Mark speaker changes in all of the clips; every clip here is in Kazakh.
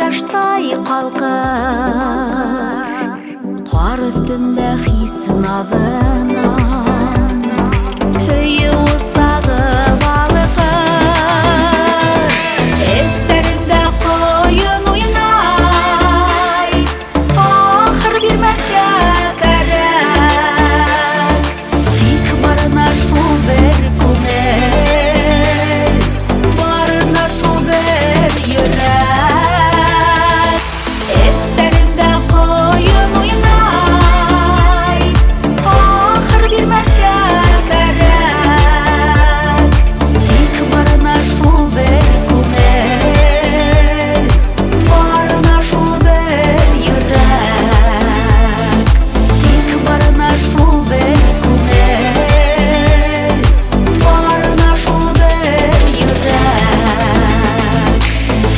Speaker 1: таштай қалқыр, қар үстінде сынабынан үйі ұсағы балықыр. Естерінде қойын ойнай, ақыр бермәкке кәрек, тек барына шу бір көңіл, барына шу бір йөрәк. Естерінде қойын ойнай, ақыр бермәкке кәрек, тек барына шу бір көңіл, барына шу бір йөрәк. Тек барына шу бір көңіл, барына шу бір йөрәк.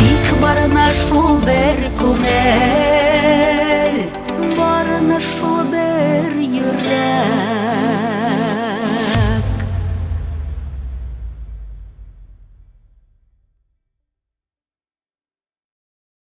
Speaker 1: Тек барына шу бір көңіл, барына шу бір йөрәк.